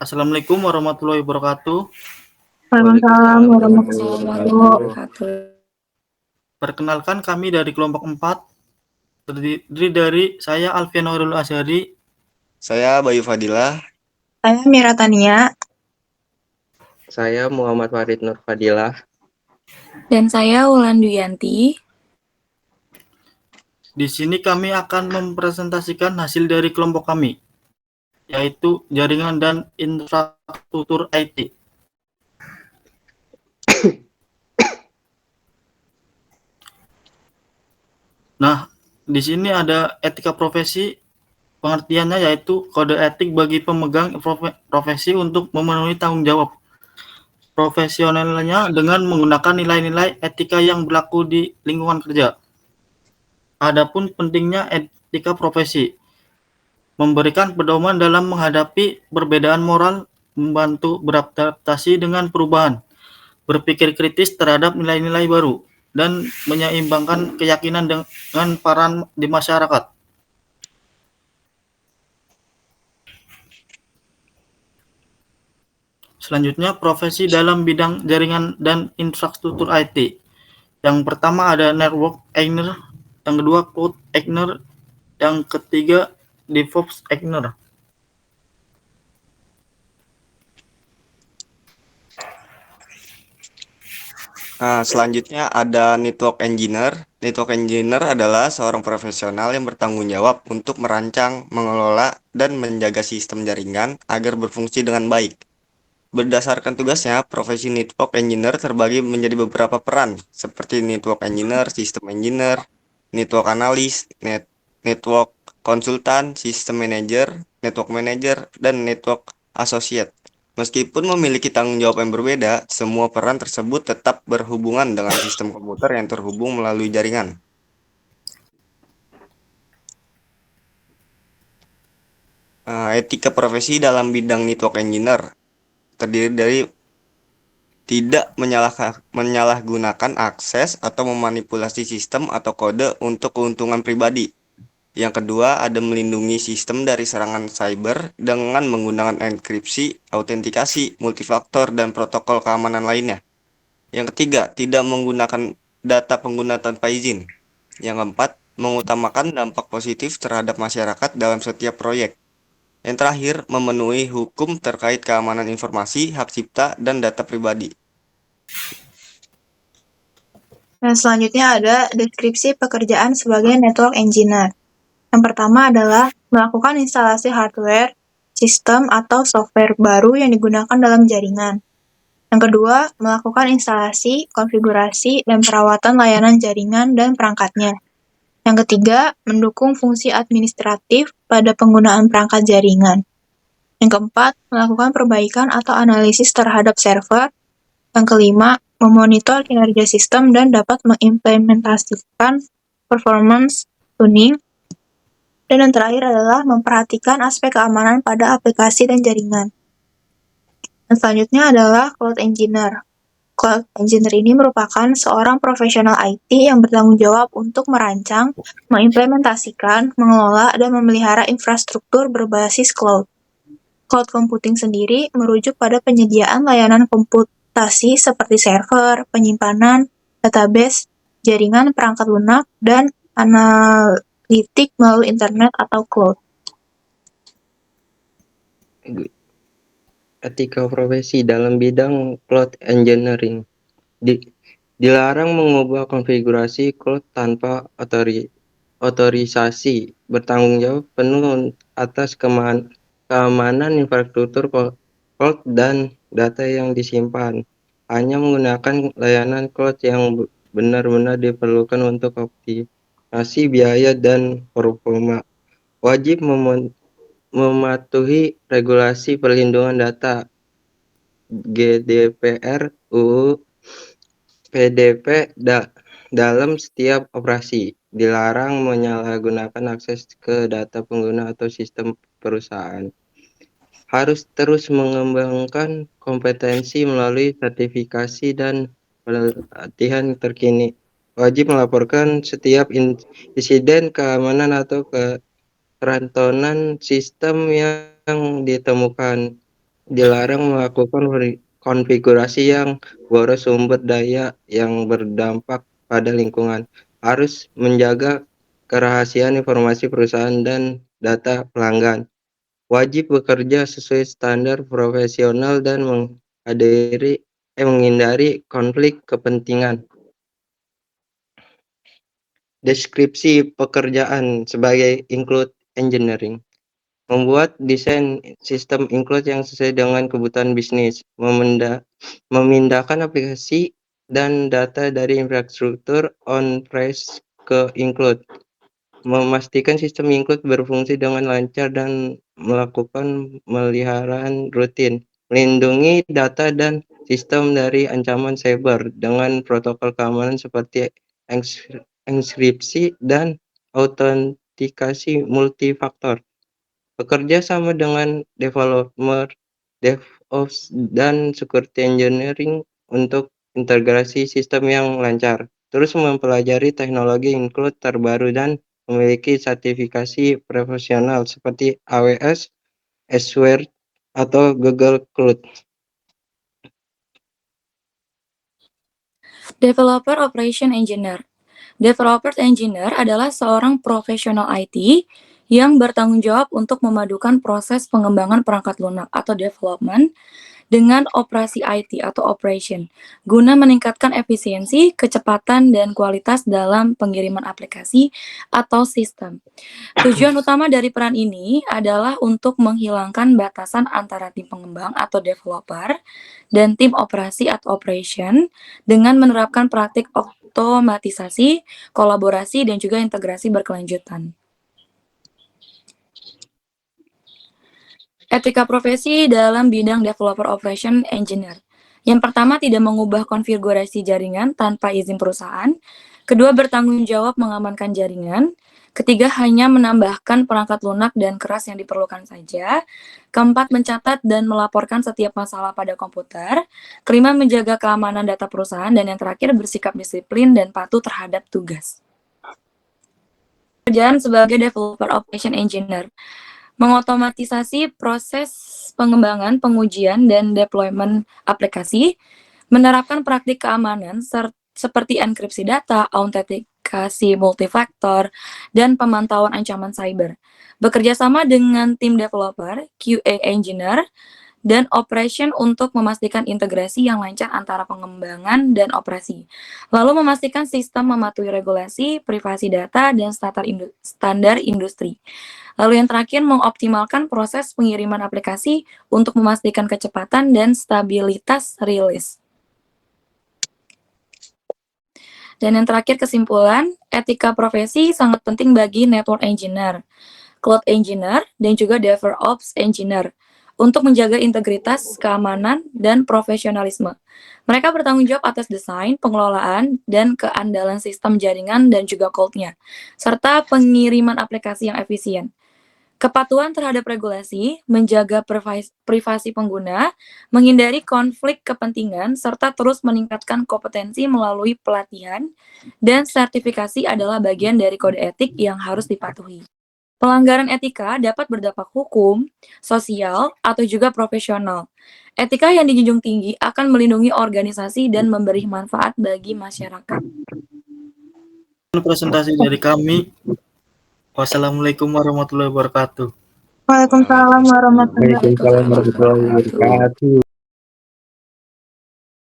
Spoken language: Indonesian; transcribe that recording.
Assalamualaikum warahmatullahi wabarakatuh. Waalaikumsalam warahmatullahi wabarakatuh. wabarakatuh. Perkenalkan kami dari kelompok 4, terdiri dari saya Alfian Nurul Asyari. Saya Bayu Fadilah. Saya Mira Tania. Saya Muhammad Farid Nur Fadilah. Dan saya Wulan Duyanti. Di sini kami akan mempresentasikan hasil dari kelompok kami, yaitu jaringan dan infrastruktur IT. Nah, di sini ada etika profesi. Pengertiannya yaitu kode etik bagi pemegang profesi untuk memenuhi tanggung jawab profesionalnya dengan menggunakan nilai-nilai etika yang berlaku di lingkungan kerja. Adapun pentingnya etika profesi, memberikan pedoman dalam menghadapi perbedaan moral, membantu beradaptasi dengan perubahan, berpikir kritis terhadap nilai-nilai baru, dan menyeimbangkan keyakinan dengan peran di masyarakat. Selanjutnya, profesi dalam bidang jaringan dan infrastruktur IT. Yang pertama ada network engineer, yang kedua cloud engineer, yang ketiga DevOps engineer. Nah, selanjutnya ada network engineer. Network engineer adalah seorang profesional yang bertanggung jawab untuk merancang, mengelola, dan menjaga sistem jaringan agar berfungsi dengan baik. Berdasarkan tugasnya, profesi network engineer terbagi menjadi beberapa peran, seperti network engineer, sistem engineer, network analis, network konsultan, sistem manager, network manager, dan network associate. Meskipun memiliki tanggung jawab yang berbeda, semua peran tersebut tetap berhubungan dengan sistem komputer yang terhubung melalui jaringan. Etika profesi dalam bidang network engineer terdiri dari tidak menyalahgunakan akses atau memanipulasi sistem atau kode untuk keuntungan pribadi. Yang kedua, ada melindungi sistem dari serangan cyber dengan menggunakan enkripsi, autentikasi, multifaktor, dan protokol keamanan lainnya. Yang ketiga, tidak menggunakan data pengguna tanpa izin. Yang keempat, mengutamakan dampak positif terhadap masyarakat dalam setiap proyek. Yang terakhir, memenuhi hukum terkait keamanan informasi, hak cipta, dan data pribadi. Dan selanjutnya ada deskripsi pekerjaan sebagai network engineer. Yang pertama adalah melakukan instalasi hardware, sistem, atau software baru yang digunakan dalam jaringan. Yang kedua, melakukan instalasi, konfigurasi, dan perawatan layanan jaringan dan perangkatnya. Yang ketiga, mendukung fungsi administratif pada penggunaan perangkat jaringan. Yang keempat, melakukan perbaikan atau analisis terhadap server. Yang kelima, memonitor kinerja sistem dan dapat mengimplementasikan performance tuning. Dan yang terakhir adalah memperhatikan aspek keamanan pada aplikasi dan jaringan. Dan selanjutnya adalah cloud engineer. Cloud engineer ini merupakan seorang profesional IT yang bertanggung jawab untuk merancang, mengimplementasikan, mengelola, dan memelihara infrastruktur berbasis cloud. Cloud computing sendiri merujuk pada penyediaan layanan komputasi seperti server, penyimpanan, database, jaringan perangkat lunak, dan analitik melalui internet atau cloud. Etika profesi dalam bidang cloud engineering. Dilarang mengubah konfigurasi cloud tanpa otorisasi. Bertanggung jawab penuh atas keamanan infrastruktur cloud dan data yang disimpan. Hanya menggunakan layanan cloud yang benar-benar diperlukan untuk optimasi biaya dan performa. Wajib mematuhi regulasi perlindungan data GDPR, UU, PDP dalam setiap operasi. Dilarang menyalahgunakan akses ke data pengguna atau sistem perusahaan. Harus terus mengembangkan kompetensi melalui sertifikasi dan pelatihan terkini. Wajib melaporkan setiap insiden keamanan atau kerantonan sistem yang ditemukan. dilarang melakukan konfigurasi yang boros sumber daya yang berdampak pada lingkungan. Harus menjaga kerahasiaan informasi perusahaan dan data pelanggan. Wajib bekerja sesuai standar profesional dan menghindari konflik kepentingan. Deskripsi pekerjaan sebagai include engineering. Membuat desain sistem include yang sesuai dengan kebutuhan bisnis, memindahkan aplikasi dan data dari infrastruktur on-premise ke include, memastikan sistem include berfungsi dengan lancar dan melakukan pemeliharaan rutin, melindungi data dan sistem dari ancaman cyber dengan protokol keamanan seperti enkripsi dan autentikasi multifaktor. Bekerja sama dengan developer, DevOps, dan security engineering untuk integrasi sistem yang lancar. Terus mempelajari teknologi include terbaru dan memiliki sertifikasi profesional seperti AWS, Azure, atau Google Cloud. Developer Operation Engineer. Developer Engineer adalah seorang profesional IT yang bertanggung jawab untuk memadukan proses pengembangan perangkat lunak atau development dengan operasi IT atau operation, guna meningkatkan efisiensi, kecepatan, dan kualitas dalam pengiriman aplikasi atau sistem. Tujuan utama dari peran ini adalah untuk menghilangkan batasan antara tim pengembang atau developer dan tim operasi atau operation dengan menerapkan praktik otomatisasi, kolaborasi, dan juga integrasi berkelanjutan. Etika profesi dalam bidang developer operation engineer. Yang pertama, tidak mengubah konfigurasi jaringan tanpa izin perusahaan. Kedua, bertanggung jawab mengamankan jaringan. Ketiga, hanya menambahkan perangkat lunak dan keras yang diperlukan saja. Keempat, mencatat dan melaporkan setiap masalah pada komputer. Kelima, menjaga keamanan data perusahaan. Dan yang terakhir, bersikap disiplin dan patuh terhadap tugas. Pekerjaan sebagai developer operation engineer. Mengotomatisasi proses pengembangan, pengujian, dan deployment aplikasi, menerapkan praktik keamanan seperti enkripsi data, autentikasi multifaktor, dan pemantauan ancaman cyber. Bekerja sama dengan tim developer, QA engineer, dan operation untuk memastikan integrasi yang lancar antara pengembangan dan operasi. Lalu memastikan sistem mematuhi regulasi, privasi data, dan standar industri. Lalu yang terakhir, mengoptimalkan proses pengiriman aplikasi untuk memastikan kecepatan dan stabilitas rilis. Dan yang terakhir, kesimpulan, etika profesi sangat penting bagi network engineer, cloud engineer, dan juga DevOps engineer untuk menjaga integritas, keamanan, dan profesionalisme. Mereka bertanggung jawab atas desain, pengelolaan, dan keandalan sistem jaringan dan juga cloud-nya, serta pengiriman aplikasi yang efisien. Kepatuhan terhadap regulasi, menjaga privasi pengguna, menghindari konflik kepentingan, serta terus meningkatkan kompetensi melalui pelatihan dan sertifikasi adalah bagian dari kode etik yang harus dipatuhi. Pelanggaran etika dapat berdampak hukum, sosial, atau juga profesional. Etika yang dijunjung tinggi akan melindungi organisasi dan memberi manfaat bagi masyarakat. Presentasi dari kami. Wassalamualaikum warahmatullahi wabarakatuh. Waalaikumsalam warahmatullahi wabarakatuh. Waalaikumsalam warahmatullahi wabarakatuh.